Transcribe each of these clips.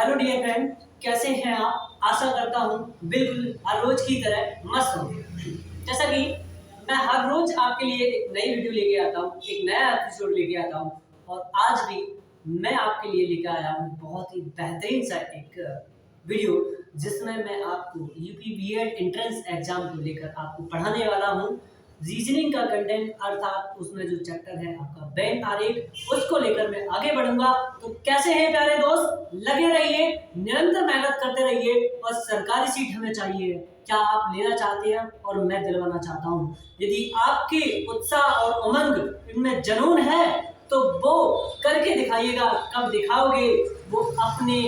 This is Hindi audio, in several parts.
हेलो डियर फ्रेंड, कैसे हैं आप? आशा करता हूँ बिल्कुल हर रोज की तरह मस्त होंगे। जैसा कि मैं हर रोज आपके लिए एक नई वीडियो लेके आता हूँ, एक नया एपिसोड लेके आता हूँ। और आज भी मैं आपके लिए लेकर आया हूँ बहुत ही बेहतरीन सा एक वीडियो, जिसमें मैं आपको यूपी बीएड एंट्रेंस एग्जाम को लेकर आपको पढ़ाने वाला हूँ। रीजनिंग का कंटेंट अर्थात उसमें जो चैप्टर है आपका बैंक आरेख, उसको लेकर मैं आगे बढ़ूंगा। तो कैसे हैं प्यारे दोस्त, लगे रहिए, निरंतर मेहनत करते रहिए और सरकारी सीट हमें चाहिए। क्या आप लेना चाहते हैं? और मैं दिलवाना चाहता हूँ। यदि आपके उत्साह और उमंग इनमें जुनून है तो वो करके दिखाइएगा। कब दिखाओगे? वो अपने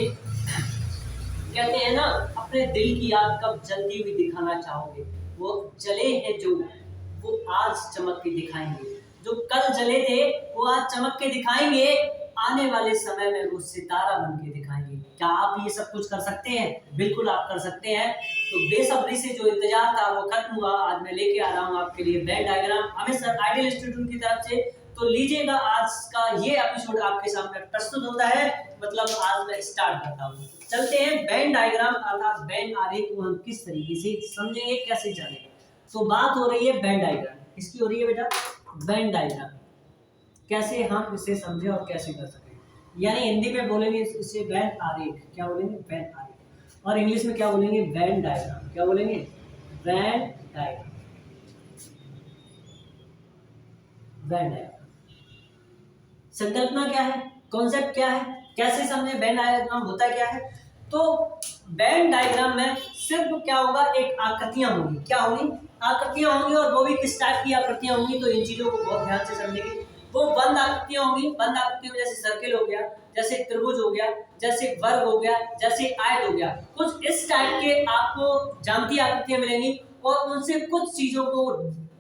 कहते हैं ना, अपने दिल की आग कब जलती हुई दिखाना चाहोगे? वो जले हैं जो, वो आज चमक के दिखाएंगे। जो कल जले थे वो आज चमक के दिखाएंगे। आने वाले समय में वो सितारा बन के दिखाएंगे। क्या आप ये सब कुछ कर सकते हैं? बिल्कुल आप कर सकते हैं। तो बेसब्री से जो इंतजार था वो खत्म हुआ। आज मैं लेके आ रहा हूँ आपके लिए Venn diagram, Amit sir ideal institute की तरफ से। तो लीजिएगा, आज का ये एपिसोड आपके सामने प्रस्तुत होता है। मतलब आज मैं स्टार्ट करता हूँ। चलते हैं वेन डायग्राम अर्थात वेन आरेख को हम किस तरीके से समझेंगे, कैसे जानेंगे। तो बात हो रही है वेन डायग्राम। किसकी हो रही है बेटा? Venn diagram. कैसे हम इसे समझें और कैसे कर सकें, यानी हिंदी में बोलेंगे इसे वेन आरेख। क्या बोलेंगे? वेन आरेख। और इंग्लिश में क्या बोलेंगे? Venn diagram. क्या बोलेंगे? Venn diagram. Venn diagram. संकल्पना क्या है, कॉन्सेप्ट क्या है, कैसे समझे वेन डायग्राम होता क्या है? तो वेन डायग्राम में सिर्फ क्या होगा, एक आकृतियां होंगी। क्या होंगी? आकृतियां होंगी। और वो भी किस टाइप की आकृतियां होंगी, तो इन चीजों को बहुत ध्यान से समझेंगे। वो बंद आकृतियां होंगी। बंद आकृतियों में जैसे सर्किल हो गया, जैसे त्रिभुज हो गया, जैसे वर्ग हो गया, जैसे आयत हो गया। कुछ इस टाइप के आपको ज्यामितीय आकृतियां मिलेंगी और उनसे कुछ चीजों को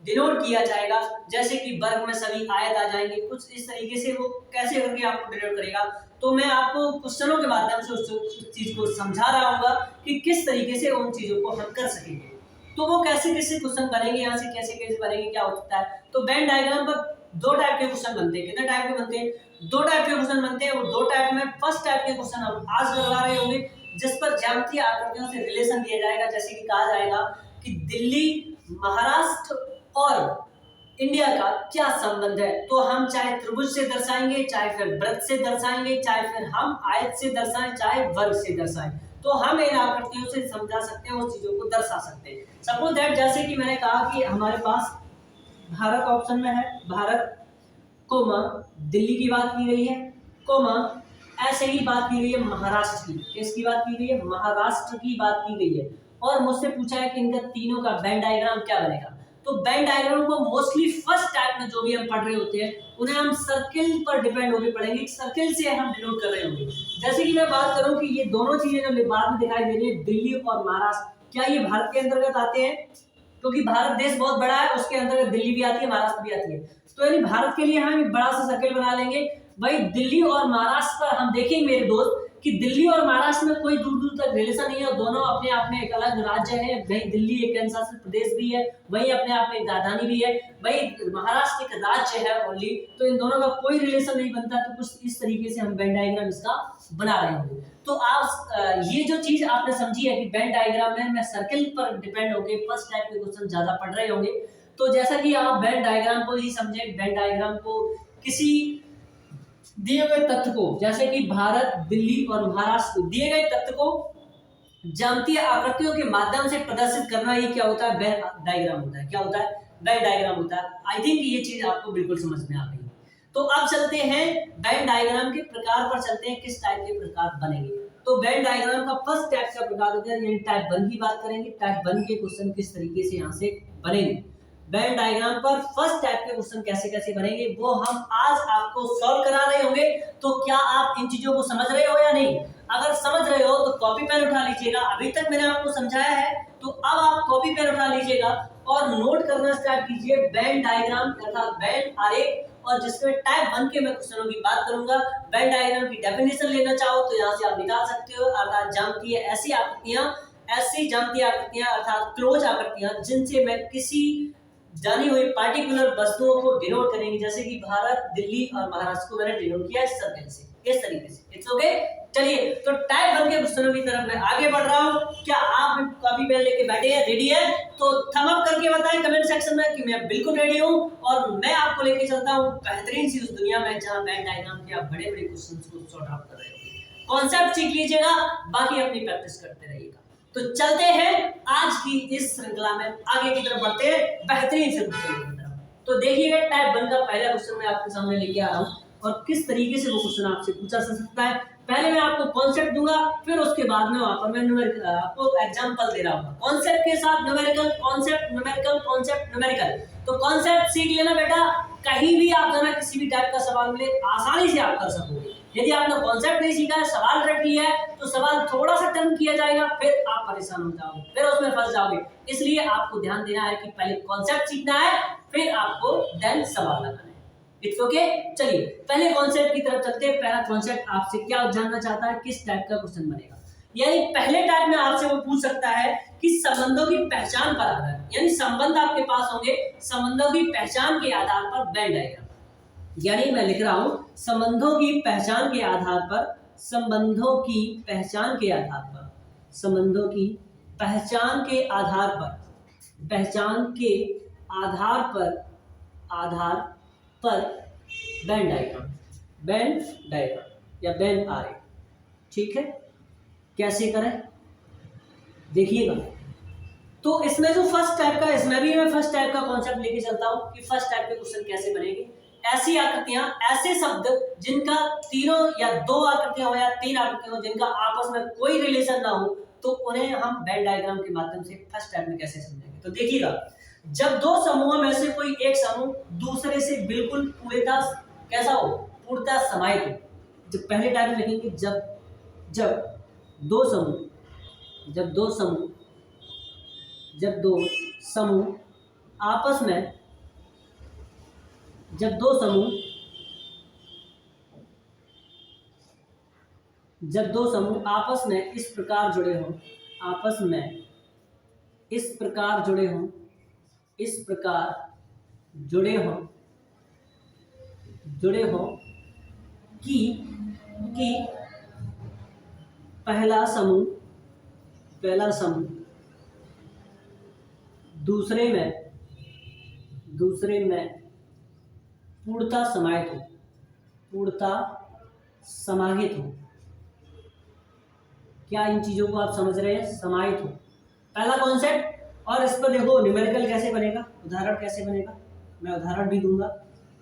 डिनोट किया जाएगा। जैसे कि वर्ग में सभी आयत आ जाएंगे। कुछ इस तरीके से वो कैसे करके आपको डिनोट करेगा। तो मैं आपको क्वेश्चनों के माध्यम से उस चीज को समझा रहा हूँ कि किस तरीके से उन चीजों को हम कर सकेंगे। तो वो कैसे कैसे क्वेश्चन बनेंगे, यहाँ से कैसे कैसे बनेंगे, क्या हो सकता है। तो वेन डायग्राम पर दो टाइप के क्वेश्चन बनते हैं। कितने टाइप के बनते हैं? दो टाइप के क्वेश्चन बनते हैं। वो दो टाइप में फर्स्ट टाइप के क्वेश्चन हम आज करवा रहे होंगे, जिस पर ज्यामितीय आकृतियों से रिलेशन दिया जाएगा। जैसे कि कहा जाएगा कि दिल्ली, महाराष्ट्र और इंडिया का क्या संबंध है। तो हम चाहे त्रिभुज से दर्शाएंगे, चाहे फिर वृत्त से दर्शाएंगे, चाहे फिर हम आयत से दर्शाएं, चाहे वर्ग से दर्शाएं। तो हम इन आकृतियों से समझा सकते हैं, उस चीजों को दर्शा सकते हैं। सपोज दैट, जैसे कि मैंने कहा कि हमारे पास भारत ऑप्शन में है, भारत कोमा दिल्ली की बात की गई है, कोमा ऐसे ही बात की गई है महाराष्ट्र की। किसकी बात की गई है? महाराष्ट्र की बात की गई है। और मुझसे पूछा है कि इनका तीनों का वेन डायग्राम क्या बनेगा। तो वेन डायग्राम को मोस्टली फर्स्ट टाइप में जो भी हम पढ़ रहे होते हैं, उन्हें हम सर्किल पर डिपेंड होकर पढ़ेंगे। सर्किल से हम डिनोट कर रहे होंगे। जैसे कि मैं बात करूं कि ये दोनों चीजें जो बाद में दिखाई दे रही है, दिल्ली और महाराष्ट्र, क्या ये भारत के अंतर्गत आते हैं? क्योंकि भारत देश बहुत बड़ा है, उसके अंतर्गत दिल्ली भी आती है, महाराष्ट्र भी आती है। तो यानी भारत के लिए हम एक बड़ा सा सर्कल बना लेंगे। भाई दिल्ली और महाराष्ट्र पर हम देखेंगे मेरे दोस्त कि दिल्ली और महाराष्ट्र में कोई दूर दूर तक रिलेशन नहीं है। दोनों अपने आप में एक अलग राज्य है। वही दिल्ली एक केंद्र शासित प्रदेश भी है, वही अपने आप में एक राजधानी भी है, वही महाराष्ट्र एक राज्य है ओनली। तो इन दोनों का कोई रिलेशन नहीं बनता। तो कुछ इस तरीके से हम वेन डायग्राम इसका बना रहे होंगे। तो आप ये जो चीज आपने समझी है कि वेन डायग्राम में मैं सर्किल पर डिपेंड होके फर्स्ट टाइप के क्वेश्चन ज्यादा पढ़ रहे होंगे। तो जैसा कि आप वेन डायग्राम को ही समझे, वेन डायग्राम को किसी दिए गए तथ्य को, जैसे कि भारत, दिल्ली और महाराष्ट्र, दिए गए तथ्य को ज्यामितीय आकृतियों के माध्यम से प्रदर्शित करना, ही क्या होता है? वेन डायग्राम होता है। क्या होता है? वेन डायग्राम होता है। आई थिंक ये चीज आपको बिल्कुल समझ में आ गई। तो अब चलते हैं वेन डायग्राम के प्रकार पर, चलते हैं किस टाइप के प्रकार बनेंगे। तो वेन डायग्राम का फर्स्ट टाइप का प्रकार होता है, यानी टाइप 1 की बात करेंगे। टाइप 1 के क्वेश्चन किस तरीके से यहाँ से बनेंगे, वेन डायग्राम पर फर्स्ट टाइप के क्वेश्चन कैसे कैसे बनेंगे, वो हम आज आपको सॉल्व करा रहे होंगे। तो क्या आप इन चीजों को समझ रहे हो या नहीं? अगर समझ रहे हो तो कॉपी पेन उठा लीजिएगा। अभी तक मैंने आपको समझाया है, तो अब आप कॉपी पेन उठा लीजिएगा और नोट करना स्टार्ट कीजिए वेन डायग्राम अर्थात वेन आरेख। और जिसमें टाइप 1 के मैं क्वेश्चनों की बात करूंगा। वेन डायग्राम की डेफिनेशन लेना चाहो तो यहाँ से आप निकाल सकते हो, अर्थात ज्यामितीय ऐसी ज्यामितीय आकृतियां अर्थात क्लोज आकृतियां, जिनसे मैं किसी जानी हुई पार्टिकुलर वस्तुओं को डिनोट करेंगे। जैसे कि भारत, दिल्ली और महाराष्ट्र को मैंने डिनोट किया इस सर्कल से, इस तरीके से। It's okay. चलिए, तो टाइप 1 के क्वेश्चनों की तरफ मैं आगे बढ़ रहा हूँ। क्या आप कॉपी पेन लेके बैठे हैं, रेडी है? तो थंब अप करके बताएं कमेंट सेक्शन में कि मैं बिल्कुल रेडी हूँ और मैं आपको लेके चलता हूँ बेहतरीन सी उस दुनिया में जहाँ वेन डायग्राम के आप बड़े बड़े क्वेश्चन को सॉर्ट आउट कर रहे होंगे। कॉन्सेप्ट सीख लीजिएगा, बाकी अपनी प्रैक्टिस करते रहिएगा। तो चलते हैं आज की इस श्रृंखला में, आगे की तरफ बढ़ते हैं बेहतरीन से क्वेश्चन की तरफ। तो देखिएगा, टाइप 1 का पहला क्वेश्चन मैं आपके सामने लेके आ रहा हूँ और किस तरीके से वो क्वेश्चन आपसे पूछा जा सकता है। पहले मैं आपको कॉन्सेप्ट दूंगा, फिर उसके बाद में वहां पर मैं न्यूमेरिकल आपको एग्जांपल दे रहा हूँ। कॉन्सेप्ट के साथ numerical, concept numerical, concept numerical. तो कॉन्सेप्ट सीख लेना बेटा, कहीं भी आप जाना किसी भी टाइप का सवाल मिले आसानी से आप कर सकोगे। यदि आपने कॉन्सेप्ट नहीं सीखा है, सवाल रट लिया है, तो सवाल थोड़ा सा टर्न किया जाएगा, फिर आप परेशान हो जाओगे, फिर उसमें फंस जाओगे। इसलिए आपको ध्यान देना है कि पहले कॉन्सेप्ट सीखना है, फिर आपको देन सवाल लगाना है। It's okay. चलिए पहले कॉन्सेप्ट की तरफ चलते हैं। पहला कॉन्सेप्ट आपसे क्या जानना चाहता है, किस टाइप का क्वेश्चन बनेगा। यानी पहले टाइप में आपसे वो पूछ सकता है कि संबंधों की पहचान पर आधार, यानी संबंध आपके पास होंगे, संबंधों की पहचान के आधार पर वेन डायग्राम। यानी मैं लिख रहा हूं संबंधों की पहचान के आधार पर, संबंधों की पहचान के आधार पर, संबंधों की पहचान के आधार पर, पहचान के आधार पर वेन डायग्राम, वेन डायग्राम या वेन आरेख। ठीक है, कैसे करें देखिएगा। तो इसमें जो फर्स्ट टाइप का, इसमें भी मैं फर्स्ट टाइप का कॉन्सेप्ट लेके चलता हूं कि फर्स्ट टाइप के क्वेश्चन कैसे बनेंगे। ऐसी आकृतियां, ऐसे शब्द जिनका तीनों या दो आकृतियां हो या तीन आकृतियां हो, जिनका आपस में कोई रिलेशन ना हो, तो उन्हें हम वेन डायग्राम के माध्यम से फर्स्ट टाइप में कैसे समझेंगे। तो देखिएगा, जब दो समूहों में से कोई एक समूह दूसरे से बिल्कुल पूर्णतः कैसा हो, पूर्णतः समाहित हो। जब पहले टाइप में लिखेंगे, जब दो समूह आपस में, जब दो समूह आपस में इस प्रकार जुड़े हों, आपस में इस प्रकार जुड़े हों, इस प्रकार जुड़े हों कि पहला समूह दूसरे में पूर्णतः समाहित हो। क्या इन चीजों को आप समझ रहे हैं? समाहित हो, पहला कॉन्सेप्ट। और इस पर देखो न्यूमेरिकल कैसे बनेगा, उदाहरण कैसे बनेगा, मैं उदाहरण भी दूंगा,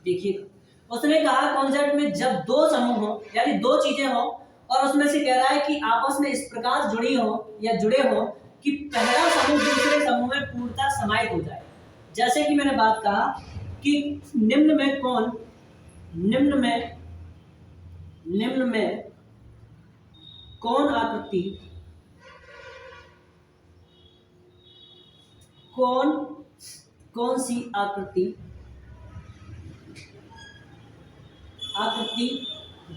देखिएगा। उसने कहा कॉन्सेप्ट में जब दो समूह हो, यानी दो चीजें हो, और उसमें से कह रहा है कि आपस में इस प्रकार जुड़ी हो या जुड़े हो कि पहला समूह दूसरे समूह में पूर्णतः समाहित हो जाए। जैसे कि मैंने बात कहा कि निम्न में कौन आकृति, कौन सी आकृति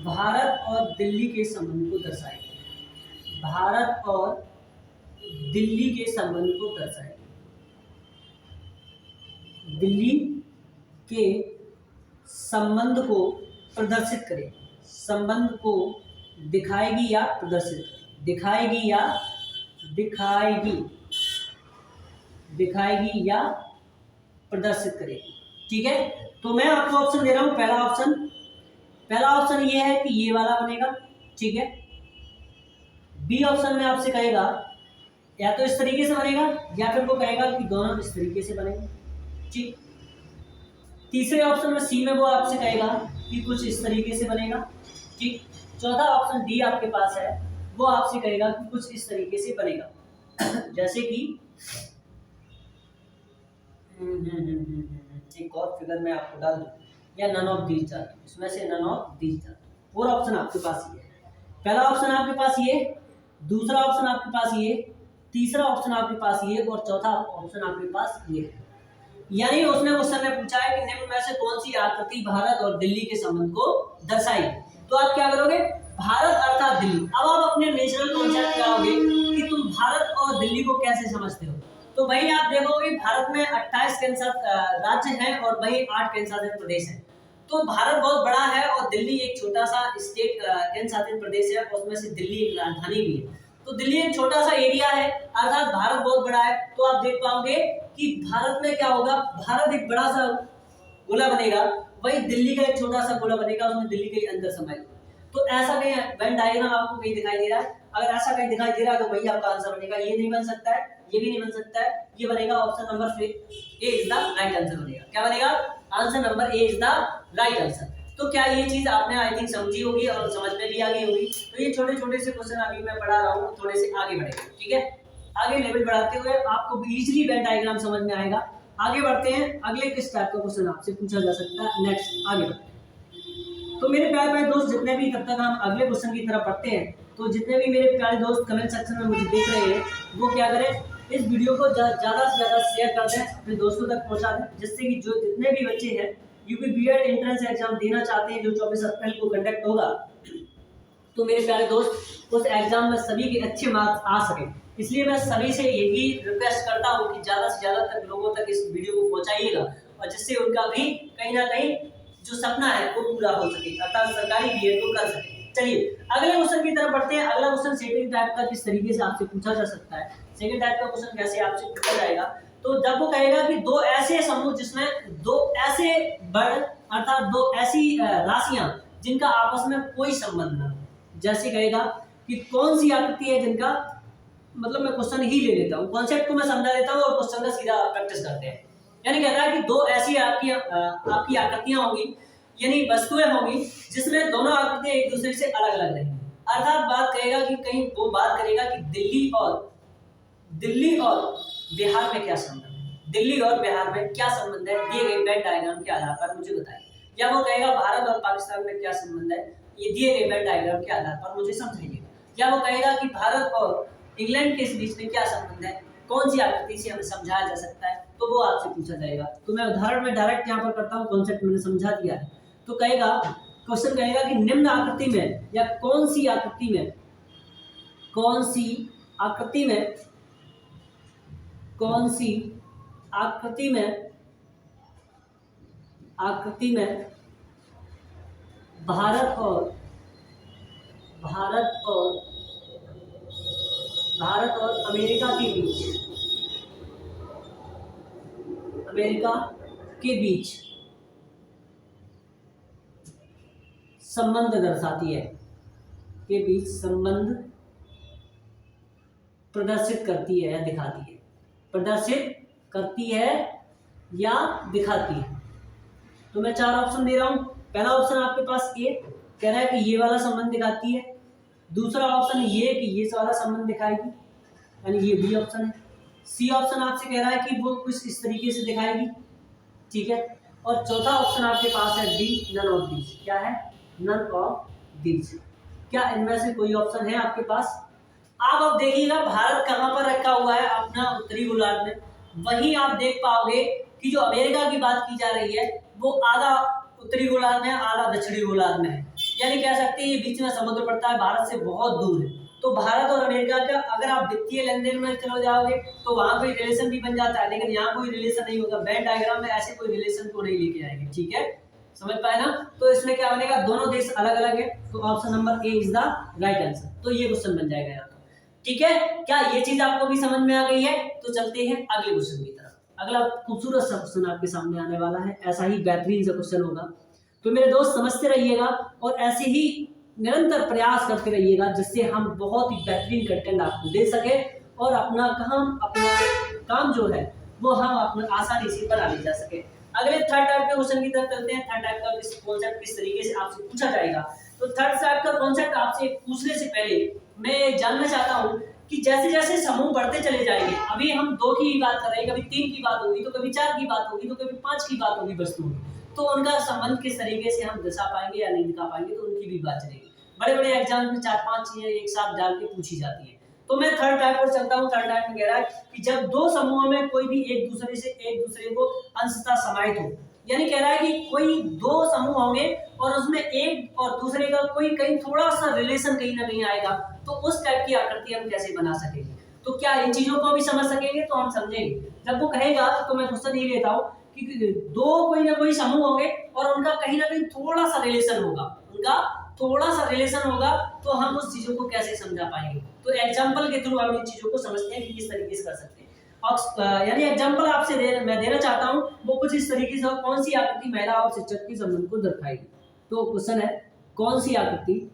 भारत और दिल्ली के संबंध को दर्शाएगी, भारत और दिल्ली के संबंध को दर्शाएगी, दिल्ली के संबंध को प्रदर्शित करेगी, संबंध को दिखाएगी या प्रदर्शित, दिखाएगी या प्रदर्शित करेगी। ठीक है, तो मैं आपको ऑप्शन दे रहा हूं। पहला ऑप्शन ये है कि ये वाला बनेगा। ठीक है, बी ऑप्शन में आपसे कहेगा या तो इस तरीके से बनेगा, या फिर वो कहेगा कि दोनों इस तरीके से बनेंगे। ठीक, तीसरे ऑप्शन में सी में वो आपसे कहेगा कि कुछ इस तरीके से बनेगा। ठीक, चौथा ऑप्शन डी आपके पास है, वो आपसे कहेगा कि कुछ इस तरीके से बनेगा। जैसे कि एक और फिगर में आपको डाल दूं, या नन ऑफ दीज डाल दूं, इसमें से नन ऑफ दीज डाल दूं। और ऑप्शन आपके पास ये है, पहला ऑप्शन आपके पास ये, दूसरा ऑप्शन आपके पास ये, तीसरा ऑप्शन आपके पास ये, और चौथा ऑप्शन आपके पास ये। यानी उसने क्वेश्चन में पूछा है कि निम्न में से कौन सी आकृति भारत और दिल्ली के संबंध को दर्शाएगी। तो आप क्या करोगे, भारत अर्थात दिल्ली। अब आप अपने नेचुरल कॉन्सेप्ट पे आओगे कि तुम भारत और दिल्ली को कैसे समझते हो। तो वही आप देखोगे, भारत में 28 राज्य हैं और वही 8 केंद्र शासित प्रदेश हैं। तो भारत बहुत बड़ा है और दिल्ली एक छोटा सा स्टेट केंद्र शासित प्रदेश है, और उसमें से दिल्ली एक राजधानी भी है। तो दिल्ली एक छोटा सा एरिया है, अर्थात भारत बहुत बड़ा है। तो आप देख पाओगे कि भारत में क्या होगा, भारत एक बड़ा सा गोला बनेगा, वही दिल्ली का एक छोटा सा गोला बनेगा, उसमें दिल्ली के अंदर समाये। तो ऐसा कहीं वेन डायग्राम आपको कहीं दिखाई दे रहा है? अगर ऐसा कहीं दिखाई दे रहा है तो वही आपका आंसर बनेगा। ये नहीं बन सकता है, ये भी नहीं बन सकता है, ये बनेगा option number A is the right answer बनेगा। क्या बनेगा? Answer number A is the right answer. तो क्या ये चीज आपने आई थिंक समझी होगी और समझ में भी आ गई होगी। तो ये छोटे छोटे से क्वेश्चन अभी मैं पढ़ा रहा हूँ, थोड़े से आगे बढ़ेंगे, ठीक है। आगे लेवल बढ़ाते हुए आपको इजीली वेन डायग्राम समझ में आएगा। आगे बढ़ते हैं, अगले किस टाइप का क्वेश्चन आपसे पूछा जा सकता है नेक्स्ट, आगे बढ़ते हैं। तो मेरे प्यारे प्यारे दोस्त, जितने भी तब तक हम अगले क्वेश्चन की तरफ बढ़ते हैं, तो जितने भी मेरे प्यारे दोस्त कमेंट सेक्शन में मुझे देख रहे हैं, वो क्या करें, इस वीडियो को ज़्यादा से ज़्यादा शेयर कर दें, अपने दोस्तों तक पहुंचा दें, जिससे कि जो जितने भी बच्चे हैं यूपी बीएड एंट्रेंस एग्जाम देना चाहते हैं जो 24 अप्रैल को कंडक्ट होगा, तो मेरे प्यारे दोस्त उस एग्जाम में सभी के अच्छे मार्क्स आ सकें। इसलिए मैं सभी से यही रिक्वेस्ट करता हूँ कि ज़्यादा से ज़्यादा तक लोगों तक इस वीडियो को पहुँचाइएगा, और जिससे उनका भी कहीं ना कहीं जो सपना है वो पूरा हो सके, अर्थात सरकारी बीएड को कर सके। चलिए अगले क्वेश्चन की तरफ बढ़ते हैं। अगला क्वेश्चन सेकंड टाइप का किस तरीके से आपसे पूछा जा सकता है। सेकंड टाइप का क्वेश्चन कैसे आपसे पूछा जाएगा, तो जब वो कहेगा कि दो ऐसे समूह जिसमें दो ऐसे बड़ अर्थात दो ऐसी राशियां जिनका आपस में कोई संबंध ना, जैसे कहेगा कि कौन सी आकृति है जिनका, मतलब मैं क्वेश्चन ही ले लेता हूँ, कॉन्सेप्ट को मैं समझा देता हूँ और क्वेश्चन का सीधा प्रैक्टिस करते हैं। यानी कहता है कि दो ऐसी आपकी आकृतियां होंगी, यानी वस्तुएं होंगी जिसमें दोनों आकृतियां एक दूसरे से अलग अलग रहेंगी। अर्थात बात करेगा कि कहीं वो बात करेगा कि दिल्ली और बिहार में क्या संबंध है, दिल्ली और बिहार में क्या संबंध है, दिए गए वेन डायग्राम के आधार पर मुझे बताइए। या वो कहेगा भारत और पाकिस्तान में क्या संबंध है, ये दिए गए वेन डायग्राम के आधार पर मुझे समझाइए। या वो कहेगा कि भारत और इंग्लैंड के बीच में क्या संबंध है, कौन सी आकृति से हमें समझाया जा सकता है, तो वो आपसे पूछा जाएगा। तो मैं उदाहरण में डायरेक्ट यहाँ पर करता हूँ, कॉन्सेप्ट मैंने समझा दिया है। तो कहेगा, क्वेश्चन कहेगा कि निम्न आकृति में या कौन सी आकृति में भारत और अमेरिका के बीच संबंध दर्शाती है, के बीच संबंध प्रदर्शित करती है या दिखाती है, प्रदर्शित करती है या दिखाती है। तो मैं 4 ऑप्शन दे रहा हूं। पहला ऑप्शन आपके पास ए कह रहा है कि ये वाला संबंध दिखाती है, दूसरा ऑप्शन ये कि ये वाला संबंध दिखाएगी, यानी ये बी ऑप्शन है। सी ऑप्शन आपसे कह रहा है कि वो कुछ इस तरीके से दिखाएगी, ठीक है। और चौथा ऑप्शन आपके पास है डी, नन ऑफ दीज। क्या है? None of these. क्या इनमें से कोई ऑप्शन है आपके पास? अब देखिएगा भारत कहाँ पर रखा हुआ है, अपना उत्तरी गोलार्ध में। वहीं आप देख पाओगे कि जो अमेरिका की बात की जा रही है वो आधा उत्तरी गोलार्ध में, आधा दक्षिणी गोलार्ध में है। यानी कह सकते हैं ये बीच में समुद्र पड़ता है, भारत से बहुत दूर है। तो भारत और अमेरिका का अगर आप वित्तीय लेन देन में चले जाओगे तो वहां कोई रिलेशन भी बन जाता है, लेकिन यहाँ कोई रिलेशन नहीं होगा। वेन डायग्राम में ऐसे कोई रिलेशन को नहीं लेके आएंगे, ठीक है, समझ पाए ना। तो इसमें क्या बनेगा, दोनों देश अलग अलग है, तो option number A is the right answer. तो ये क्वेश्चन बन जाएगा यहाँ, ठीक है। क्या ये चीज आपको भी समझ में आ गई है? तो चलते हैं अगले क्वेश्चन की तरफ। अगला खूबसूरत सा क्वेश्चन आपके सामने आने वाला है, ऐसा ही बेहतरीन सा क्वेश्चन होगा। तो मेरे दोस्त समझते रहिएगा और ऐसे ही निरंतर प्रयास करते रहिएगा, जिससे हम बहुत ही बेहतरीन कंटेंट आपको दे सके और अपना काम जो है वो हम अपना आसानी से बना ले जा सके। अगले थर्ड टाइप के क्वेश्चन की तरफ चलते हैं। थर्ड टाइप का कॉन्सेप्ट किस तरीके से आपसे पूछा जाएगा। तो थर्ड टाइप का कॉन्सेप्ट आपसे पूछने से पहले मैं जानना चाहता हूँ कि जैसे जैसे समूह बढ़ते चले जाएंगे, अभी हम 2 की बात कर रहे हैं, कभी 3 की बात होगी, तो कभी 4 की बात होगी, तो कभी 5 की बात होगी वस्तुओं की, तो उनका संबंध किस तरीके से हम दर्शा पाएंगे या नहीं दिखा पाएंगे, तो उनकी भी बात चलेगी। बड़े बड़े एग्जाम में 4-5 चीजें एक साथ डाल के पूछी जाती है। तो मैं थर्ड टाइप पर चलता हूँ। थर्ड टाइप में कह रहा है कि जब 2 समूहों में कोई भी एक दूसरे को अंशतः समाहित हो, यानी कह रहा है कि कोई 2 समूह होंगे और उसमें एक और दूसरे का कोई कहीं थोड़ा सा रिलेशन कहीं ना कहीं आएगा, तो उस टाइप की आकृति हम कैसे बना सकेंगे। तो क्या इन चीजों को भी समझ सकेंगे, तो हम समझेंगे। जब वो कहेगा तो मैं क्वेश्चन ये लेता हूँ कि दो कोई ना कोई समूह होंगे और उनका कहीं ना कहीं थोड़ा सा रिलेशन होगा, तो हम उस चीजों को कैसे समझा पाएंगे। तो एग्जाम्पल के थ्रू हम इन चीजों को समझते हैं कि किस तरीके से कर सकते हैं। यानी एग्जाम्पल आपसे मैं देना चाहता हूँ वो कुछ इस तरीके से, कौन सी आकृति महिला और शिक्षक के संबंध को दर्शाएगी। तो क्वेश्चन है, कौन सी आकृति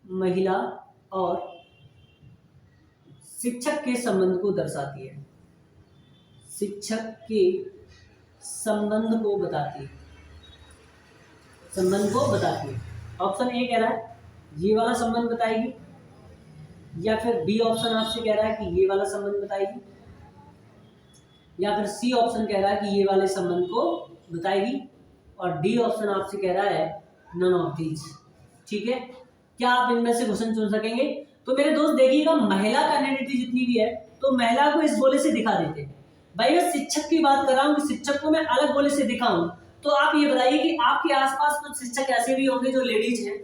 महिला और शिक्षक के संबंध को दर्शाती है, शिक्षक के संबंध को बताती है। ऑप्शन ए कह रहा है ये वाला संबंध बताएगी, या फिर बी ऑप्शन आपसे कह रहा है कि ये वाला संबंध बताएगी, या फिर सी ऑप्शन कह रहा है कि ये वाले संबंध को बताएगी, और डी ऑप्शन आपसे कह रहा है नन ऑफ दीज। ठीक है, क्या आप इनमें से क्वेश्चन चुन सकेंगे? तो मेरे दोस्त देखिएगा, महिला का आइडेंटिटी जितनी भी है तो महिला को इस गोले से दिखा देते हैं। भाई मैं शिक्षक की बात कर रहा हूँ कि शिक्षक को मैं अलग गोले से दिखाऊं, तो आप ये बताइए कि आपके आसपास कुछ शिक्षक ऐसे भी होंगे जो लेडीज हैं,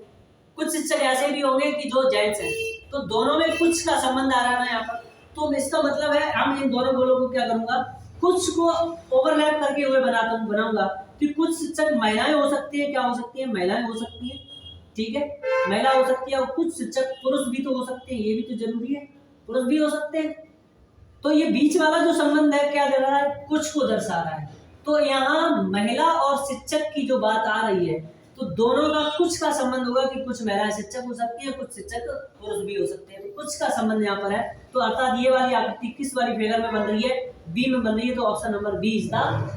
कुछ शिक्षक ऐसे भी होंगे कि जो जेंट्स हैं, तो दोनों में कुछ का संबंध आ रहा है ना यहाँ पर। तो इसका मतलब है हम इन दोनों गोलों को क्या करूंगा, कुछ को ओवरलैप करके हुए बनाऊंगा कि कुछ शिक्षक महिलाएं हो सकती है, क्या हो सकती है, महिलाएं हो सकती है। ठीक है, महिला हो सकती है, और कुछ शिक्षक पुरुष भी तो हो सकते हैं, ये भी तो जरूरी है, पुरुष भी हो सकते हैं। तो ये बीच वाला जो संबंध है क्या दे रहा है, कुछ को दर्शा रहा है। तो यहाँ महिला और शिक्षक की जो बात आ रही है, तो दोनों का कुछ का संबंध होगा कि कुछ महिलाएं शिक्षक हो सकती है, कुछ शिक्षक पुरुष भी हो सकते हैं, तो कुछ का संबंध यहाँ पर है। तो अर्थात ये वाली आकृति किस वाली फिगर में बन रही है, बी में बन रही है। तो option number B is the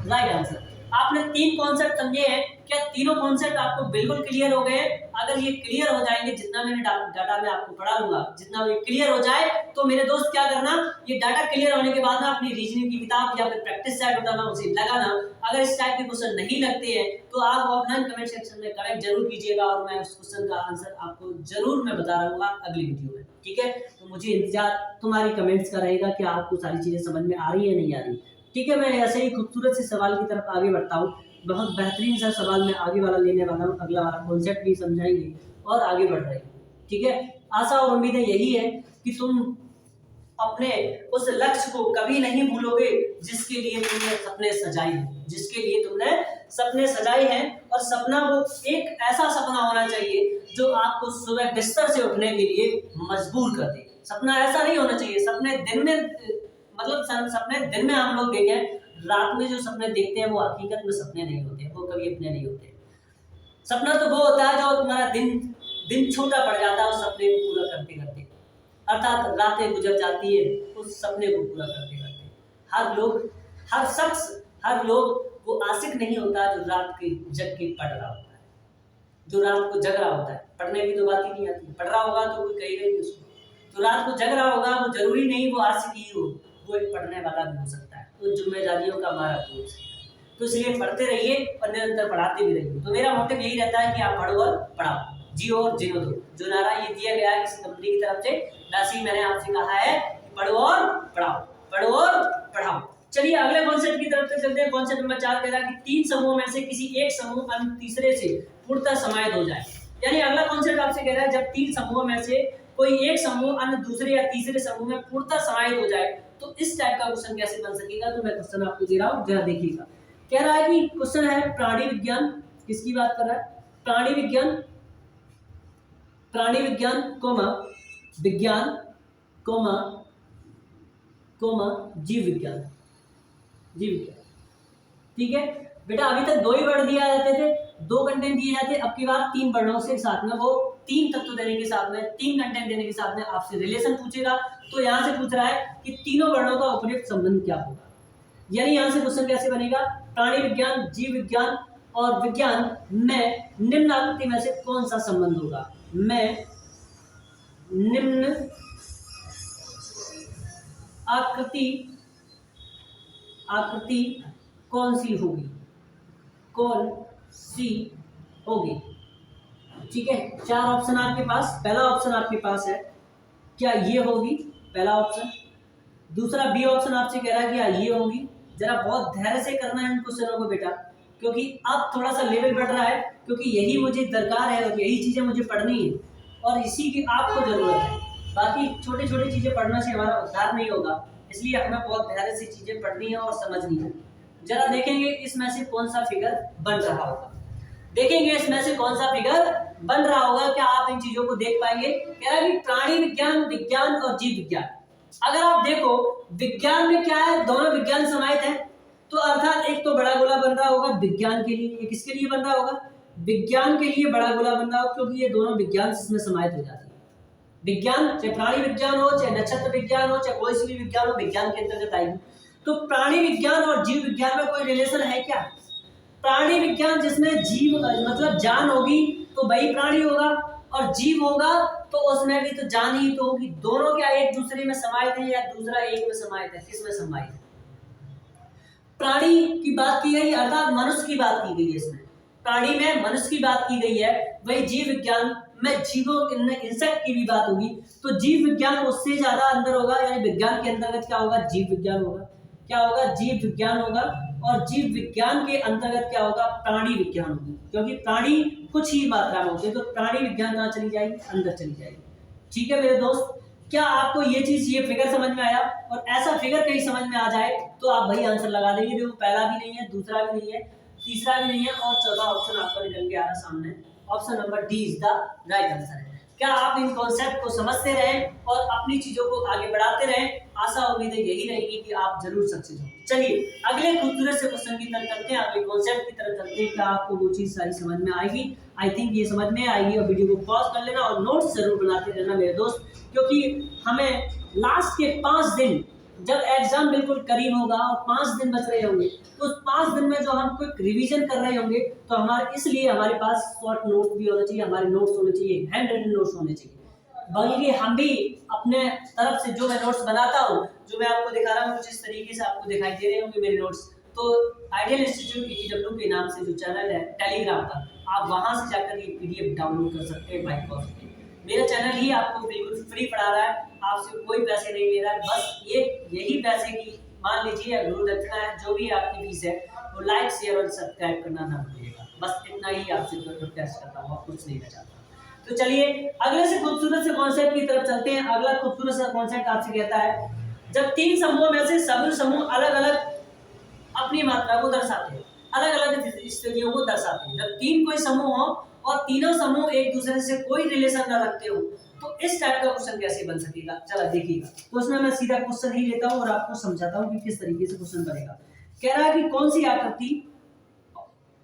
right answer. आपने 3 कॉन्सेप्ट समझे हैं, क्या तीनों कॉन्सेप्ट आपको बिल्कुल क्लियर हो गए? अगर ये क्लियर हो जाएंगे, जितना मैंने डाटा में आपको पढ़ा लूंगा, जितना ये क्लियर हो जाए, तो मेरे दोस्त क्या करना, ये डाटा क्लियर होने के बाद ना अपनी रीजनिंग की किताब या फिर प्रैक्टिस सेट होता ना उसे लगाना। अगर इस टाइप के क्वेश्चन नहीं लगते हैं तो आप ऑफलाइन कमेंट सेक्शन में कमेंट जरूर कीजिएगा, और मैं उस क्वेश्चन का आंसर आपको जरूर मैं बता रहूंगा अगली वीडियो में। ठीक है, तो मुझे इंतजार तुम्हारी कमेंट्स का रहेगा कि आपको सारी चीजें समझ में आ रही है नहीं आ रही। ठीक है, मैं ऐसे ही खूबसूरत से सवाल की तरफ आगे बढ़ता हूँ। बहुत बेहतरीन सा सवाल मैं आगे वाला लेने वाला हूँ, अगला वाला कॉन्सेप्ट भी समझाएंगे और आगे बढ़ रहे हैं। ठीक है, आशा और उम्मीदें यही है कि तुम अपने उस लक्ष्य को कभी नहीं भूलोगे जिसके लिए तुमने सपने सजाए हैं, और सपना वो एक ऐसा सपना होना चाहिए जो आपको सुबह बिस्तर से उठने के लिए मजबूर कर दे। सपना ऐसा नहीं होना चाहिए, सपने दिन में हम लोग देखें, रात में जो सपने देखते हैं वो हकीकत में सपने नहीं होते, वो कभी अपने नहीं होते। सपना तो वो होता है जो तुम्हारा दिन छोटा पड़ जाता है उस सपने को पूरा करते करते, अर्थात रातें गुजर जाती है उस सपने को पूरा करते करते। हर लोग वो आशिक नहीं होता जो रात के जग के पढ़ रहा होता है, जो रात को जग रहा होता है। पढ़ने की तो बात ही नहीं आती, पढ़ रहा होगा तो कोई कहेगा नहीं उसको, तो रात को जग रहा होगा वो जरूरी नहीं वो आशिक ही हो, वो एक पढ़ने वाला भी हो सकता है, तो जिम्मेदारियों का मारा हो सकता है। तो इसलिए पढ़ते रहिए और निरंतर पढ़ाते भी रहिए। तो मेरा मोटिव यही रहता है कि आप पढ़ो और पढ़ाओ, जियो और जीनो दो। जो नारा ये दिया गया है किसी कंपनी की तरफ से, वैसे मैंने आपसे कहा है कि पढ़ो और पढ़ाओ। चलिए अगले कॉन्सेप्ट की तरफ से चलते हैं। कॉन्सेप्ट नंबर 4 कह रहा है कि 3 समूह में से किसी एक समूह अन्य तीसरे से पूर्णतः समाहित हो जाए। यानी अगला कॉन्सेप्ट आपसे कह रहा है जब 3 समूह में से कोई एक समूह अन्य दूसरे या तीसरे समूह में पूर्णतः समाहित हो जाए, तो इस टाइप का क्वेश्चन कैसे बन सकेगा। तो मैं क्वेश्चन आपको दे रहा हूं, जरा देखिएगा। कह रहा है कि क्वेश्चन है प्राणी विज्ञान, किसकी बात कर रहा है, प्राणी विज्ञान विज्ञान जीव विज्ञान। ठीक है बेटा, अभी तक 2 ही वर्ड दिया जाते थे, 2 कंटेंट दिए जाते, अब की बार 3 वर्णों से साथ में, वो 3 तत्व देने के साथ में, 3 कंटेंट देने के साथ में आपसे रिलेशन पूछेगा। तो यहाँ से पूछ रहा है कि तीनों वर्णों का उपयुक्त संबंध क्या होगा। यानी यहाँ से क्वेश्चन कैसे बनेगा, प्राणी विज्ञान, जीव विज्ञान और विज्ञान में निम्न आकृति में से कौन सा संबंध होगा। में निम्न आकृति कौन सी होगी। ठीक है, 4 ऑप्शन आपके पास। पहला ऑप्शन आपके पास है क्या ये होगी, पहला ऑप्शन। दूसरा बी ऑप्शन आपसे कह रहा है कि ये होगी। जरा बहुत धैर्य से करना है इन क्वेश्चनों को बेटा, क्योंकि अब थोड़ा सा लेवल बढ़ रहा है, क्योंकि यही मुझे दरकार है और यही चीजें मुझे पढ़नी है। और इसी की आपको जरूरत है। बाकी छोटी छोटी चीजें पढ़ने से हमारा उद्धार नहीं होगा, इसलिए हमें बहुत गहरे से चीजें पढ़नी है और समझनी है। जरा देखेंगे इसमें से कौन सा फिगर बन रहा होगा, देखेंगे इसमें से कौन सा फिगर बन रहा होगा। क्या आप इन चीजों को देख पाएंगे? कह रहा है कि प्राणी विज्ञान, विज्ञान और जीव विज्ञान। अगर आप देखो विज्ञान में क्या है, दोनों विज्ञान समाहित है, तो अर्थात एक तो बड़ा गोला बन रहा होगा विज्ञान के लिए, एक किसके लिए बन रहा होगा? विज्ञान के लिए बड़ा गोला बन रहा होगा, क्योंकि ये दोनों विज्ञान इसमें समाहित हो जाते हैं। विज्ञान चाहे प्राणी विज्ञान हो, चाहे नक्षत्र विज्ञान हो, चाहे कोई सी भी विज्ञान हो, विज्ञान के अंतर्गत आएगी। तो प्राणी विज्ञान और जीव विज्ञान में कोई रिलेशन है क्या? प्राणी विज्ञान जिसमें जीव मतलब जान होगी तो वही प्राणी होगा, और जीव होगा तो उसमें भी तो जान ही तो होगी। दोनों क्या एक दूसरे में समाहित है या दूसरा एक में समाहित है? किसमें समाहित है? प्राणी की बात की गई, अर्थात मनुष्य की बात की गई है। इसमें प्राणी में मनुष्य की बात की गई है, वही जीव विज्ञान में जीवों इंसेक्ट की भी बात होगी। तो जीव विज्ञान उससे ज्यादा अंदर होगा, यानी विज्ञान के अंतर्गत क्या होगा? जीव विज्ञान होगा। क्या होगा? जीव विज्ञान होगा। और जीव विज्ञान के अंतर्गत क्या होगा? प्राणी विज्ञान होगी, क्योंकि प्राणी कुछ ही मात्रा में होते हैं। तो प्राणी विज्ञान कहाँ चली जाएगी? अंदर चली जाएगी। ठीक है मेरे दोस्त, क्या आपको ये चीज, ये फिगर समझ में आया? और ऐसा फिगर कहीं समझ में आ जाए तो आप वही आंसर लगा देंगे। देखो पहला भी नहीं है, दूसरा भी नहीं है, तीसरा भी नहीं है, और चौथा ऑप्शन आपका निकल के आ रहा सामने। Option number D is the right answer है। क्या आप इन कॉन्सेप्ट को समझते रहें और अपनी चीजों को आगे बढ़ाते रहें? आशा उम्मीद यही रहेगी कि आप जरूर सक्सेस हो। चलिए अगले खूबसूरत से क्वेश्चन की तरफ चलते हैं, अगले कॉन्सेप्ट की तरफ चलते हैं। क्या आपको वो चीज सारी समझ में आएगी? आई थिंक ये समझ में आएगी। और वीडियो को पॉज कर लेना और नोट्स जरूर बनाते रहना मेरे दोस्त, क्योंकि हमें लास्ट के 5 दिन जब एग्जाम बिल्कुल करीब होगा और 5 दिन बच रहे होंगे, तो उस 5 दिन में जो हम क्विक रिवीजन कर रहे होंगे, तो हमारे इसलिए हमारे पास शॉर्ट नोट्स भी होने चाहिए, हमारे नोट्स होने चाहिए, हैंड रिटन नोट्स होने चाहिए। बल्कि हम भी अपने तरफ से जो मैं नोट्स बनाता हूँ, जो मैं आपको दिखा रहा हूँ, कुछ इस तरीके से आपको दिखाई दे रहे होंगे मेरे नोट्स। तो आइडियल इंस्टीट्यूट ETW के नाम से जो चैनल है टेलीग्राम पर, आप वहां से जाकर ये PDF डाउनलोड कर सकते हैं बाय कॉस्ट। मेरा चैनल ही आपको बिल्कुल फ्री पढ़ा रहा है, आपसे कोई पैसे नहीं ले रहा है। बस यही पैसे की मान लीजिए गुरु दक्षिणा है, जो भी आपकी फीस है वो लाइक शेयर और सब्सक्राइब करना ना भूलिएगा। बस इतना ही आपसे रिक्वेस्ट करता हूँ, कुछ नहीं चाहता। तो चलिए अगले से खूबसूरत से कॉन्सेप्ट की तरफ चलते हैं। अगला खूबसूरत सा कॉन्सेप्ट आपसे कहता है, जब 3 समूहों में से सभी समूह अलग अलग अपनी मात्रा को दर्शाते हैं, अलग अलग स्थितियों को दर्शाते हैं। जब 3 कोई समूह हो और तीनों समूह एक दूसरे से कोई रिलेशन न रखते हो, तो इस टाइप का क्वेश्चन कैसे बन सकेगा? चलो देखिएगा। तो उसमें मैं सीधा क्वेश्चन ही लेता हूँ और आपको समझाता हूँ कि किस तरीके से क्वेश्चन बनेगा। कह रहा है कि कौन सी आकृति,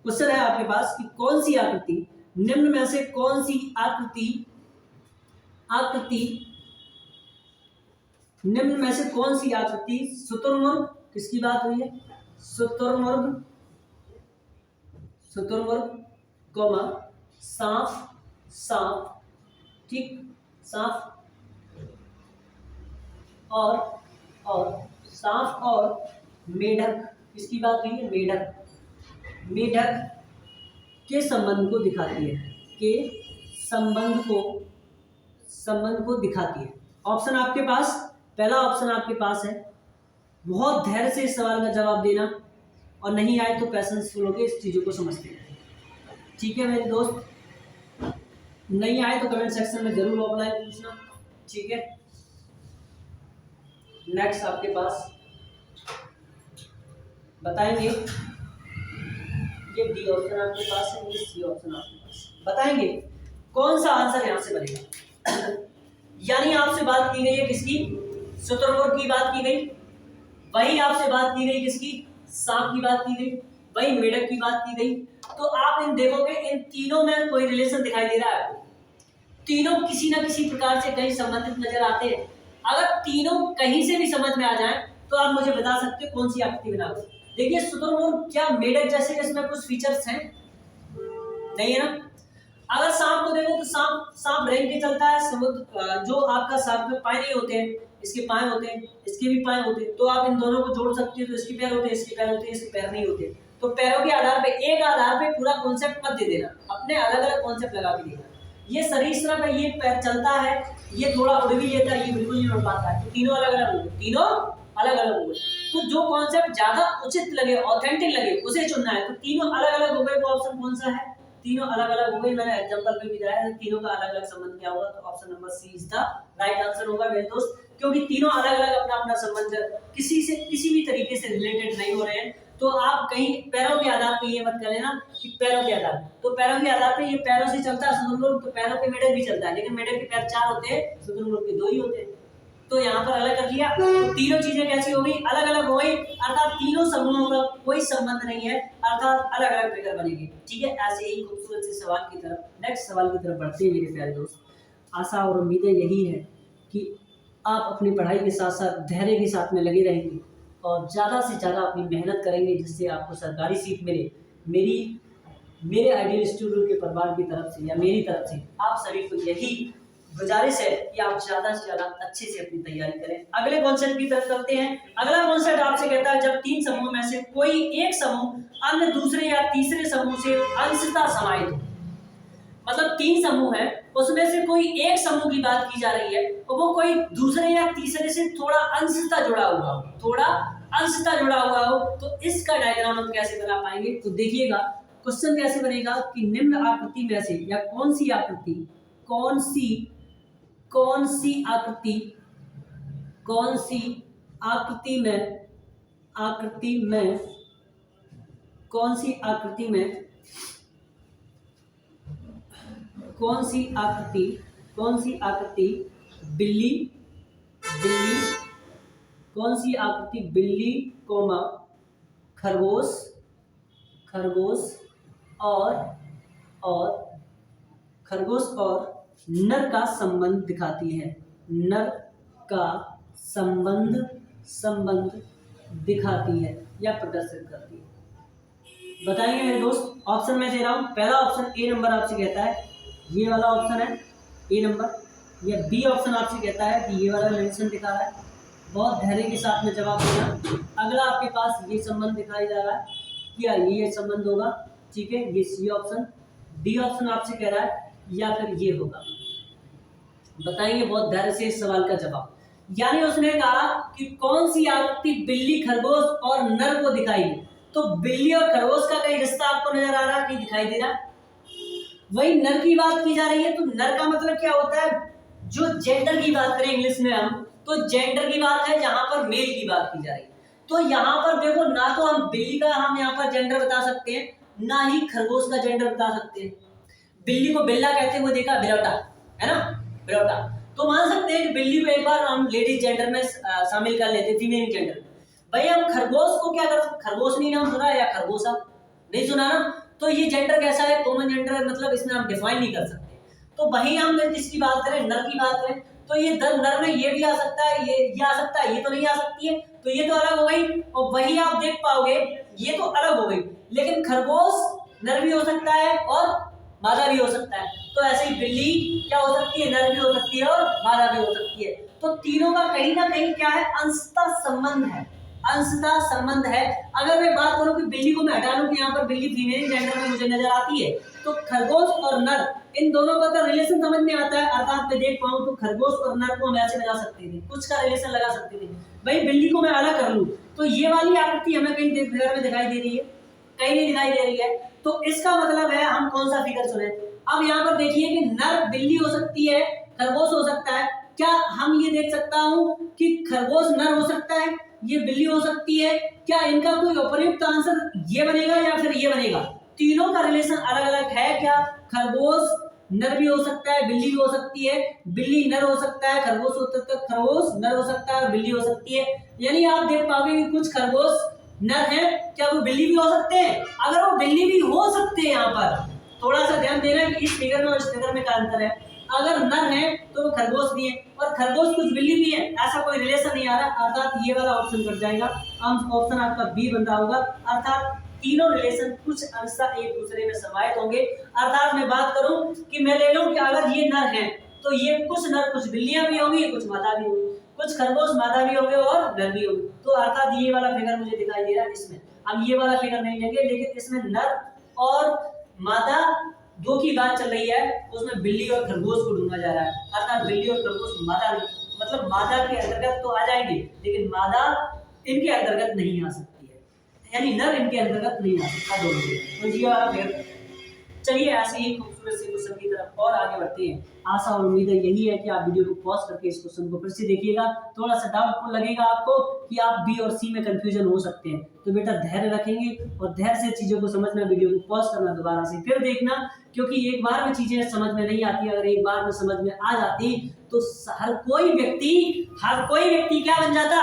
क्वेश्चन है आपके पास कि कौन सी आकृति निम्न में से कौन सी आकृति निम्न में से कौन सी आकृति शुतुरमुर्ग, किसकी बात हुई है? शुतुरमुर्ग, कौमा सांप, ठीक, सांप और सांप और मेढक, किसकी बात हुई है? मेढक के संबंध को दिखाती है, के संबंध को दिखाती है। ऑप्शन आपके पास, पहला ऑप्शन आपके पास है। बहुत धैर्य से इस सवाल का जवाब देना, और नहीं आए तो पैसेंसफुल होकर इस चीजों को समझते हैं। ठीक है मेरे दोस्त, नहीं आए तो कमेंट सेक्शन में जरूर ऑफलाइन पूछना। ठीक है, नेक्स्ट आपके पास बताएंगे, ये डी ऑप्शन आपके पास है, ये सी ऑप्शन आपके पास। बताएंगे कौन सा आंसर यहां से बनेगा। यानी आपसे बात की गई है किसकी? शुतुरमुर्ग की बात की गई, वही आपसे बात की गई किसकी? सांप की बात की गई, वही मेढक की बात की गई। तो आप इन देखोगे इन तीनों में कोई रिलेशन दिखाई दे रहा है आपको, तीनों किसी ना किसी प्रकार से कहीं संबंधित नजर आते हैं। अगर तीनों कहीं से भी समझ में आ जाए तो आप मुझे बता सकते हो कौन सी आकृति बनाओ। देखिए शुतुरमुर्ग क्या मेढक जैसे इसमें कुछ फीचर्स हैं? नहीं है ना। अगर सांप को देखो तो सांप रेंग के चलता है, समुद्र जो आपका सांप में पाए नहीं होते हैं, इसके पाए होते हैं, इसके भी पाए होते हैं। तो आप इन दोनों को जोड़ सकते हो, तो इसके पैर होते हैं, इसके पैर होते हैं, इसके पैर नहीं होते। तो पैरों के आधार पे, एक आधार पे पूरा कॉन्सेप्ट मत दे देना, अपने अलग अलग कॉन्सेप्ट लगा के देना। ये सरीसृप है, ये पैर चलता है, ये थोड़ा उड़ भी लेता है, ये बिल्कुल नहीं उड़ पाता है। तो तीनों अलग अलग होंगे, तीनों अलग अलग होंगे। तो जो कॉन्सेप्ट ज्यादा उचित लगे, ऑथेंटिक लगे, उसे चुनना है। तो तीनों अलग अलग हो गए, वो ऑप्शन कौन सा है? तीनों अलग अलग हो गई, मैंने एग्जांपल पे भी दिया है, तीनों का अलग अलग संबंध क्या होगा, तो option number C is the right answer होगा मेरे दोस्त, क्योंकि तीनों अलग अलग अपना अपना संबंध किसी से किसी भी तरीके से रिलेटेड नहीं हो रहे हैं। तो आप कहीं पैरों के आधार पे ये मत कर लेना कि पैरों के आधार पे, तो पैरों के आधार पे ये पैरों से चलता है शुतुरमुर्ग, तो पैरों पे मेढक भी चलता है, लेकिन मेढक के पैर 4 होते हैं, शुतुरमुर्ग के 2 ही होते हैं। तो यहाँ पर अलग कर लिया, तो तीनों चीजें कैसी हो गई, अलग अलग हो गई, अर्थात तीनों समूहों का कोई संबंध नहीं है, अर्थात अलग अलग फिगर बनेगी। ठीक है, ऐसे ही खूबसूरत से सवाल की तरफ, नेक्स्ट सवाल की तरफ बढ़ते हैं मेरे प्यारे दोस्त। आशा और उम्मीदें यही है कि आप अपनी पढ़ाई के साथ साथ धैर्य के साथ में लगे रहेंगे और ज़्यादा से ज़्यादा अपनी मेहनत करेंगे, जिससे आपको सरकारी सीट मिले। मेरे आइडियल स्टूडेंट के परिवार की तरफ से या मेरी तरफ से आप सभी को यही गुजारिश है कि आप ज़्यादा से ज़्यादा अच्छे से अपनी तैयारी करें। अगले कॉन्सेप्ट की तरफ चलते हैं। अगला कॉन्सेप्ट आपसे कहता है, जब 3 समूह में से कोई एक समूह अन्य दूसरे या तीसरे समूह से अंशतः समाहित हो, मतलब 3 समूह है, उसमें से कोई एक समूह की बात की जा रही है और वो कोई दूसरे या तीसरे से थोड़ा अंशतः जुड़ा हुआ हो, तो इसका डायग्राम हम कैसे बना पाएंगे, तो देखिएगा क्वेश्चन कैसे बनेगा कि निम्न आकृति में से या कौन सी आकृति बिल्ली कोमा खरगोश और नर का संबंध दिखाती है, या प्रदर्शित करती है। बताइए मेरे दोस्त, ऑप्शन मैं दे रहा हूं। पहला ऑप्शन ए नंबर आपसे कहता है ये वाला ऑप्शन है ए नंबर, या बी ऑप्शन आपसे कहता है कि ये वाला रिलेशन दिखा रहा है। बहुत धैर्य के साथ में जवाब देना। अगला आपके पास ये संबंध दिखाई जा रहा है, क्या ये संबंध होगा, ठीक है, ये सी ऑप्शन। डी ऑप्शन आपसे कह रहा है या फिर ये होगा। बताएंगे बहुत धैर्य से इस सवाल का जवाब। यानी उसने कहा कि कौन सी आकृति बिल्ली, खरगोश और नर को दिखाएगी, तो बिल्ली और खरगोश का कहीं रिश्ता आपको नजर आ रहा है कि दिखाई दे रहा है। वही नर की बात की जा रही है, तो नर का मतलब क्या होता है, जो जेंडर की बात करें इंग्लिश में हम, तो जेंडर की बात है, जहां पर मेल की बात की जा रही है। तो यहाँ पर देखो, ना तो हम बिल्ली का हम यहाँ पर जेंडर बता सकते हैं, ना ही खरगोश का जेंडर बता सकते हैं। बिल्ली को बिल्ला कहते हुए देखा, बिलौटा, है ना, बिलौटा। तो मान सकते हैं कि बिल्ली को एक बार हम लेडीज जेंडर में शामिल कर लेते, फीमेल जेंडर। भाई हम खरगोश को क्या कर, खरगोश नहीं नाम सुना या खरगोशा नहीं सुना ना, तो ये जेंडर कैसा है, कॉमन जेंडर है, मतलब इसमें हम डिफाइन नहीं कर सकते। तो वही हम इसकी बात करें, नर की बात करें, तो ये नर में ये भी आ सकता है, ये आ सकता है, ये तो नहीं आ सकती है, तो ये तो अलग हो गई। और वही आप देख पाओगे, ये तो अलग हो गई, लेकिन खरगोश नर भी हो सकता है और मादा भी हो सकता है। तो ऐसे ही बिल्ली क्या हो सकती है, नर भी हो सकती है और मादा भी हो सकती है। तो तीनों का कहीं ना कहीं क्या है, अंशतः संबंध है। अगर मैं बात करूं कि बिल्ली को मैं हटा लूं कि यहाँ पर बिल्ली फीमेल जेंडर में मुझे नजर आती है, तो खरगोश और नर, इन दोनों का तो रिलेशन समझ में आता है। अर्थात मैं देख पाऊं तो खरगोश और नर को हम ऐसे लगा सकते थे, कुछ का रिलेशन लगा सकते थे। भाई बिल्ली को मैं अलग कर लूं तो ये वाली आकृति हमें कहीं फिगर में दिखाई दे रही है, कहीं नहीं दिखाई दे रही है, तो इसका मतलब है हम कौन सा फिगर चुने। अब यहाँ पर देखिए कि नर बिल्ली हो सकती है, खरगोश हो सकता है। क्या हम ये देख सकता हूँ कि खरगोश नर हो सकता है, ये बिल्ली हो सकती है? क्या इनका कोई उपयुक्त आंसर ये बनेगा या फिर ये बनेगा? तीनों का रिलेशन अलग अलग है क्या? खरगोश नर भी हो सकता है, बिल्ली भी हो सकती है, बिल्ली नर हो सकता है, खरगोश हो सकता है, खरगोश नर हो सकता है और बिल्ली हो सकती है। यानी आप देख पाओगे कि कुछ खरगोश नर है, क्या वो बिल्ली भी हो सकते हैं? अगर वो बिल्ली भी हो सकते हैं, यहाँ पर थोड़ा सा ध्यान देना कि इस फिगर में और इस फिगर में क्या अंतर है। अगर नर है तो वो खरगोश भी है और खरगोश कुछ बिल्ली भी है, ऐसा कोई रिलेशन नहीं आ रहा, अर्थात ये वाला ऑप्शन कट जाएगा। ऑप्शन आपका बी बन रहा होगा, अर्थात तीनों रिलेशन कुछ अंशतः एक दूसरे में समाहित होंगे। अर्थात मैं बात करूं कि मैं ले लूं कि अगर ये नर है तो ये कुछ नर, कुछ बिल्लियां भी होंगी, कुछ मादा भी होंगी, कुछ खरगोश मादा भी होंगे और नर भी होंगे। तो अर्थात ये वाला फिगर मुझे दिखाई दे रहा है इसमें। हम ये वाला फिगर नहीं लेंगे, लेकिन इसमें नर और मादा दो की बात चल रही है, उसमें बिल्ली और खरगोश को ढूंढा जा रहा है। अर्थात बिल्ली और खरगोश मादा, मतलब मादा के अंतर्गत तो आ जाएंगे, लेकिन मादा इनके अंतर्गत नहीं आ सकती है, यानी नर इनके अंतर्गत नहीं आ सकता दोनों। तो ये वाला फिगर चलिए ऐसे ही खूबसूरत से क्वेश्चन की तरफ और आगे बढ़ते हैं। आशा और उम्मीद है यही है कि आप वीडियो को पॉज करके इस क्वेश्चन को फिर से देखिएगा। थोड़ा सा डाउटफुल लगेगा आपको कि आप बी और सी में कंफ्यूजन हो सकते हैं, तो बेटा धैर्य रखेंगे और धैर्य से चीजों को समझना, वीडियो को पॉज करना, दोबारा से फिर देखना, क्योंकि एक बार में चीजें समझ में नहीं आती। अगर एक बार में समझ में आ जाती तो हर कोई व्यक्ति क्या बन जाता?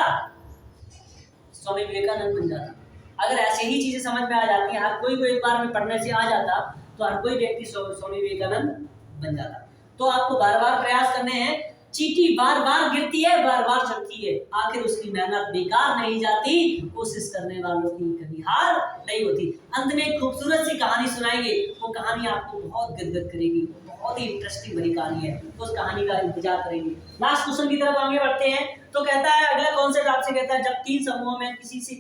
स्वामी विवेकानंद बन जाता। अगर ऐसे ही चीजें समझ में आ जाती, हर कोई को एक बार में पढ़ने से आ जाता, तो हर कोई व्यक्ति स्वामी विवेकानंद बन जाता। तो आपको बार बार प्रयास करने हैं। चींटी बार बार गिरती है, बार बार चढ़ती है, आखिर उसकी मेहनत बेकार नहीं जाती, कोशिश करने वालों की कभी हार नहीं होती। अंत में एक खूबसूरत सी कहानी सुनाएंगे, वो कहानी आपको बहुत गदगद करेगी, बहुत ही इंटरेस्टिंग बड़ी कहानी है, तो उस कहानी का इंतजार करेंगे। लास्ट क्वेश्चन की तरफ आगे बढ़ते हैं। तो कहता है अगला कॉन्सेप्ट आपसे कहता है, जब 3 समूहों में किसी से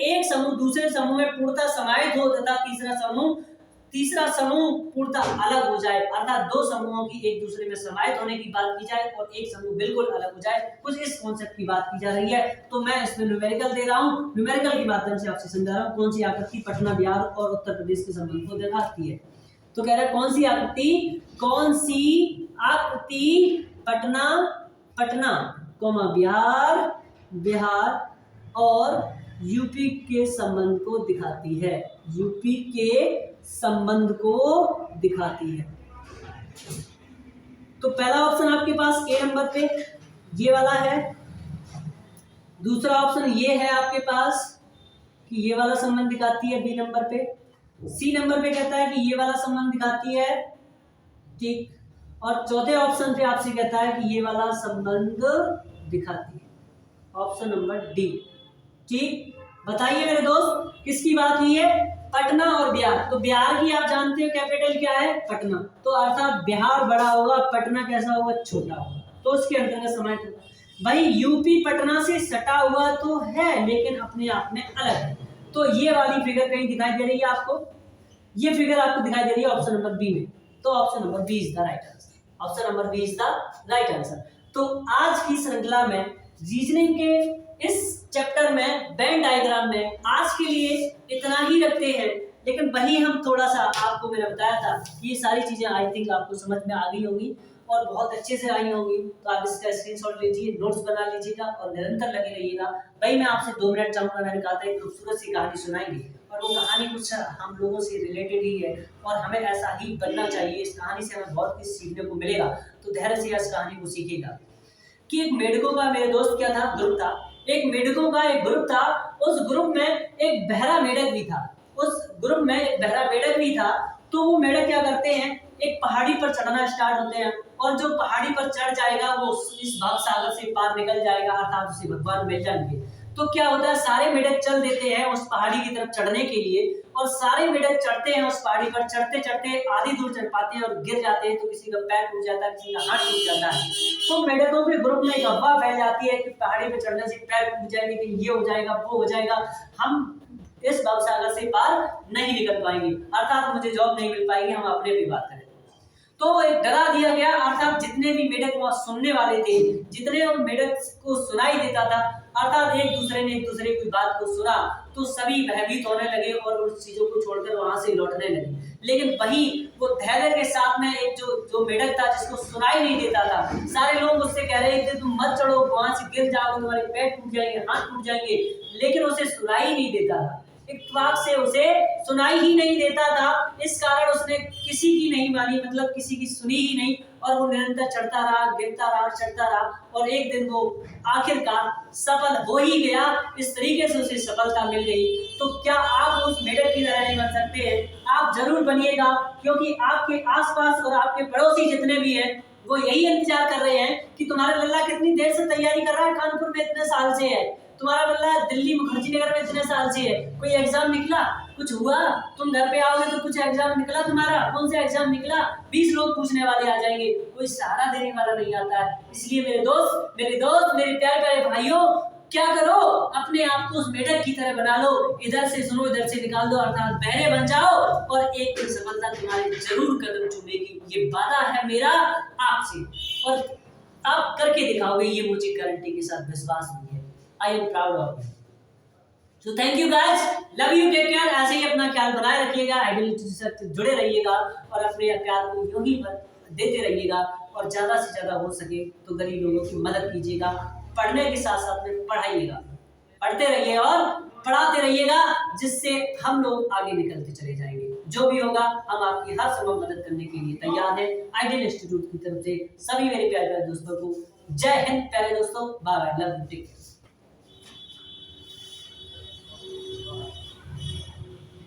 एक समूह दूसरे समूह में पूर्णतः समाहित हो तथा तीसरा समूह पूर्णतः अलग हो जाए, अर्थात 2 समूहों की एक दूसरे में समाहित होने की बात की जाए और एक समूह बिल्कुल अलग हो जाए, कुछ इस कॉन्सेप्ट की बात की जा रही है। तो मैं इसमें न्यूमेरिकल दे रहा हूँ, न्यूमेरिकल के माध्यम से आपसे समझा रहा हूँ कौन सी आकृति पटना, बिहार और उत्तर प्रदेश के संबंध को दिखाती है। तो कह रहा है कौन सी आकृति पटना बिहार और यूपी के संबंध को दिखाती है, यूपी के संबंध को दिखाती है। तो पहला ऑप्शन आपके पास ए नंबर पे ये वाला है, दूसरा ऑप्शन ये है आपके पास कि ये वाला संबंध दिखाती है बी नंबर पे, सी नंबर पे कहता है कि ये वाला संबंध दिखाती है, ठीक, और चौथे ऑप्शन पे आपसे कहता है कि ये वाला संबंध दिखाती है, ऑप्शन नंबर डी। ठीक, बताइए मेरे दोस्त किसकी बात हुई है? पटना और बिहार। तो बिहार की आप जानते हो कैपिटल क्या है? पटना, तो अर्थात बिहार बड़ा होगा, पटना कैसा होगा? छोटा होगा, तो उसके अंतर्गत समाहित होगा। भाई यूपी पटना से सटा हुआ तो है लेकिन अपने आप में अलग है। तो ये वाली फिगर कहीं दिखाई दे रही है आपको, ये फिगर आपको दिखाई दे रही है ऑप्शन नंबर बी में, तो option number B is the right answer, option number B is the right answer. तो आज की श्रृंखला में रीजनिंग के इस चैप्टर में वेन डायग्राम में आज के लिए इतना ही रखते हैं, लेकिन वही हम थोड़ा सा आपको मैंने बताया था कि ये सारी चीजें आई थिंक आपको समझ में आ गई होंगी और बहुत अच्छे से आई होंगी। तो आप इसका स्क्रीनशॉट लीजिए, नोट्स बना लीजिएगा और निरंतर लगे रहिएगा। भाई मैं आपसे 2 मिनट चाहूंगा, मैंने कहा था एक खूबसूरत सी कहानी सुनाएंगे और वो कहानी कुछ हम लोगों से रिलेटेड ही है और हमें ऐसा ही बनना चाहिए। इस कहानी से हमें बहुत कुछ सीखने को मिलेगा, तो धैर्य से इस कहानी को सीखिएगा। कि एक मेढकों का, मेरे दोस्त क्या था, ग्रुप था, एक मेढकों का एक ग्रुप था, उस ग्रुप में एक बहरा मेढक भी था, तो वो मेढक क्या करते हैं, एक पहाड़ी पर चढ़ना स्टार्ट होते हैं और जो पहाड़ी पर चढ़ जाएगा वो इस भव सागर से पार निकल जाएगा, अर्थात उसे भगवान मिल जाएंगे। तो क्या होता है, सारे मेढक चल देते हैं उस पहाड़ी की तरफ चढ़ने के लिए और सारे मेढक चढ़ते हैं उस पहाड़ी पर, चढ़ते चढ़ते आधी दूर चढ़ पाते हैं और गिर जाते हैं, तो किसी का पैर टूट जाता है, किसी का हाथ टूट जाता है। तो मेढकों के ग्रुप में एक अफवाह फैल जाती है कि पहाड़ी पर चढ़ने से पैर टूट जाएंगे, कि ये हो जाएगा वो हो जाएगा, हम इस भव सागर से पार नहीं निकल पाएंगे, अर्थात मुझे जॉब नहीं मिल पाएगी, हम अपने भी बात करें। तो एक डरा दिया गया, अर्थात जितने भी मेढक वहां सुनने वाले थे, जितने मेढक को सुनाई देता था, अर्थात एक दूसरे ने एक दूसरे की बात को सुना तो सभी भयभीत होने लगे और उन चीजों को छोड़कर वहां से लौटने लगे। लेकिन वही वो धैर्य के साथ में एक जो मेढक था जिसको सुनाई नहीं देता था, सारे लोग उससे कह रहे थे तुम मत चढ़ो, वहां से गिर जाओगे, तुम्हारे पैर टूट जाएंगे, हाथ टूट जाएंगे, लेकिन उसे सुनाई नहीं देता था, इत्तेफाक से उसे सुनाई ही नहीं देता था। इस कारण उसने किसी की नहीं मानी, मतलब किसी की सुनी ही नहीं और वो निरंतर चढ़ता रहा, गिरता रहा, चढ़ता रहा और एक दिन वो आखिरकार सफल हो ही गया। इस तरीके से उसे सफलता मिल गई। तो क्या आप उस मेढक की तरह नहीं बन सकते हैं? आप जरूर बनिएगा, क्योंकि आपके आसपास और आपके पड़ोसी जितने भी हैं वो यही इंतजार कर रहे हैं कि तुम्हारा लल्ला कितनी देर से तैयारी कर रहा है, कानपुर में इतने साल से है, तुम्हारा लल्ला दिल्ली मुखर्जी नगर में इतने साल से है, कोई एग्जाम निकला, कुछ हुआ, तुम घर पे आओगे तो कुछ एग्जाम निकला तुम्हारा, कौन सा एग्जाम निकला, 20 लोग पूछने वाले आ जाएंगे, कोई सहारा देने वाला नहीं आता है। इसलिए मेरे दोस्त, मेरे प्यारे प्यारे भाइयों, क्या करो, अपने आप को उस मेढक की तरह बना लो, इधर से सुनो इधर से निकाल दो, अर्थात बहरे बन जाओ और एक दिन सफलता तुम्हारे जरूर कदम चूमेगी, ये वादा है मेरा आपसे और आप करके दिखाओगे, ये मुझे गारंटी के साथ विश्वास नहीं है। I am proud of you. So thank you guys, love you, take care. ऐसे ही अपना ख्याल बनाए रखिएगा, आइडियलिटी से जुड़े रहिएगा और अपने प्यार को यूं ही देते रहिएगा और ज़्यादा से ज़्यादा हो सके तो गरीब लोगों की मदद कीजिएगा। पढ़ने के साथ साथ में पढ़ाइएगा, पढ़ते रहिए और पढ़ाते रहिएगा, जिससे हम लोग आगे निकलते चले जाएंगे। जो भी होगा हम आपकी हर संभव मदद करने के लिए तैयार हैं। आइडियल इंस्टीट्यूट की तरफ से सभी मेरे प्यारे प्यारे दोस्तों को जय हिंद। प्यारे दोस्तों, bye bye, love you, take care.